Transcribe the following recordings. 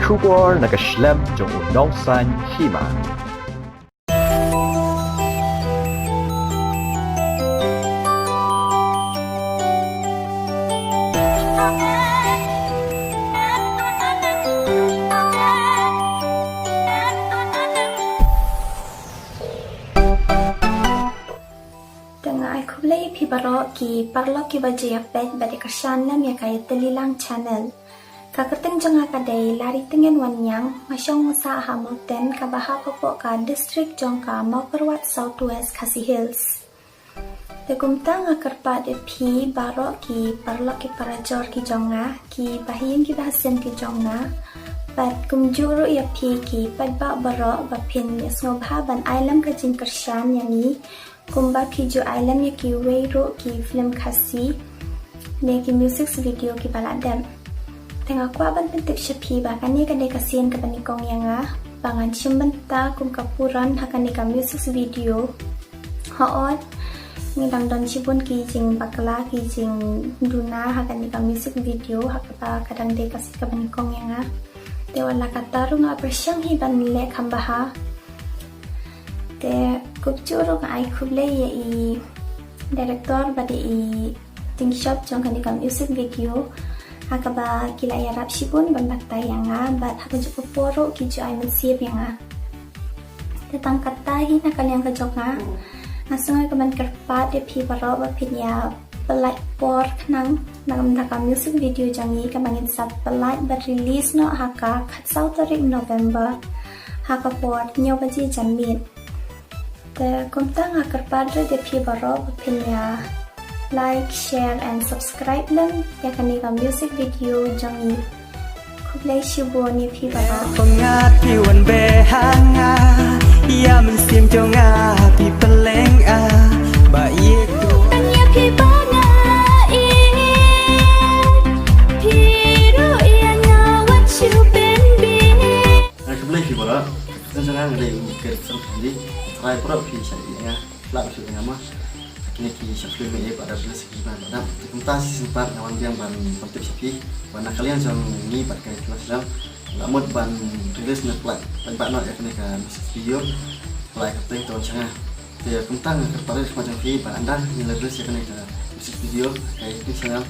出国那个 Schlemm 中午农山戏嘛。Tengah aku beli pibarok ki parlok ki baju ya pet bade kersan nam ya kaya telilang channel. Kaketeng jong akadai lari tengen wanyang masyong masa Hamilton kabaha popok ka distrik jong ka mau perwat Southwest Khasi Hills. Tegumtang akarpa de pi barok ki parlok ki parajor ki jonga ki bahiyang ki bahasen ki jonga. Pat kumjuru ya pi ki padba barok bapin ya snobha ban ailam ka jin kersan yani kumba kiju ailam ya ki weiro ki film khasi ne ki music video ki baladam tengah ku aban pentik syapi bahkan ni kan kasihan ke panikong yang bangan cimbenta kum kapuran hakan ni ka music video hoot ngidang don cibun ki jing bakla ki jing duna hakan ni ka music video hakapa kadang de kasih ke panikong yang dewala kataru nga persyang hiban nilai kambaha te kupcuro nga ay kublay ya i director bade i ting shop jong kanika music video hakaba kila ya rap shibun bambata yang bat hakajuk poro kiju ay mansip yang tetang katahi na kaliang kajok asung ay kaman kerpa de pi baro ba pinya pelai por knang nagamdaka music video jangi kamangin sa pelai ba release no haka katsau tarik November haka por nyaw baji jamit te kumtang akar padre de pi baro pinya like, share and subscribe lang ya kanika music video jangi kublay shibo ni pi baro pengat piwan behanga ya mensim jonga pi peleng ba itu tanya pi banga i pi ro ya what you been be kublay pi baro senang ngade ke sendiri try pro pi syariah lah maksudnya mah kini ki syafil me pada belas gimana pada kita simpan lawan yang ban penting sapi wana kalian jong ni pakai kelas dalam lamut ban rilis net play ban pak ya kini kan video play kapten tahun cengah dia tentang kepada semacam vi ban anda nilai rilis ya kini kan video kayak itu channel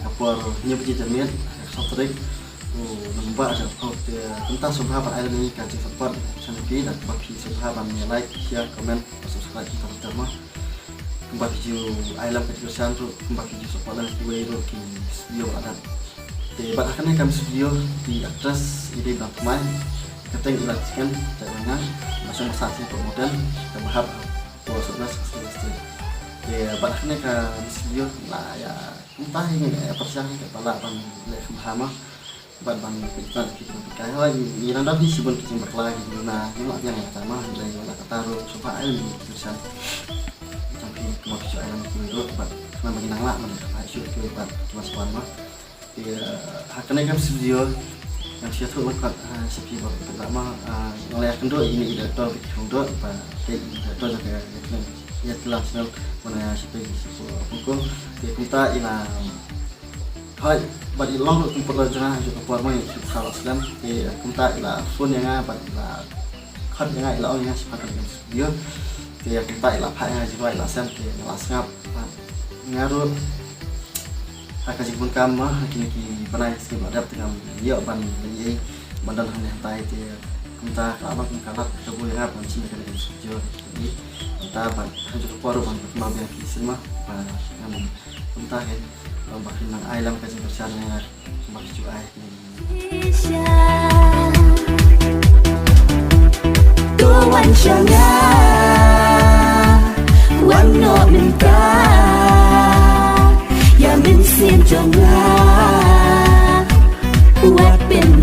kapor nyebuti jamiat software nampak ada tentang subha pada ini kan support channel ini dan bagi subha ban like share comment subscribe kita pertama kembali video ailam kejurusan tu kembali video support dan video ki video ada di bahkan kami video di atas ide bang pemain keteng dilakukan caranya masuk masa sih model dan bahap buat sebelas ya bahkan kami video lah ya entah ini persiapan kepala bang lek mahama ban kita kita pakai lagi ini nanda di sibun kita berlagi nah ini yang pertama dari mana kataru supaya ailam kejurusan sampai kemau video ailam itu buat nama bagi nangla mana shoot ke buat cuma sepan mah dia haknya kan video yang saya tuh buat sepi buat pertama ngelihat kendor ini ide tol kendor apa kayak tol juga ya telah senang mana sepi sebuah pukul dia kita ina hai bagi long untuk perjalanan juga forma yang salah selam dia kita ila phone yang apa ila cut yang ila orang yang sepakat dengan video dia kita ila pak yang juga ila sem dia ila ngap ngaruh akan jipun kama kini ki pernah sebab ada dengan dia ban ini bandar hanya tai dia kita kalau kita boleh apa sih dengan video jadi kita ban juga baru ban kembali ki semua namun kita kan bahkan nang ailam kasih bersama kembali juga tuan syanga wano minta ya mensim jonga what been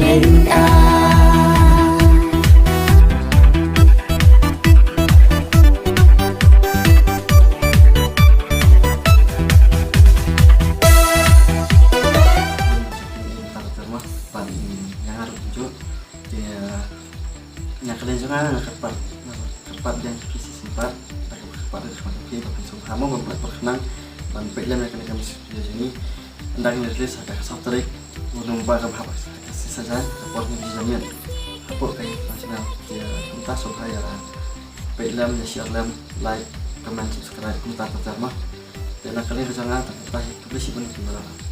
kalian juga kepat yang kisi simpat kepat dari semacam ini bahkan kamu membuat perkenang dan baiklah mereka kami video ini hendaknya rilis agak software untuk membuat apa saja support ni bisa support kay nasional dia kita sokai ya baik lam ya share lam like comment subscribe kita terima dan kalian jangan tertarik ke besi pun kita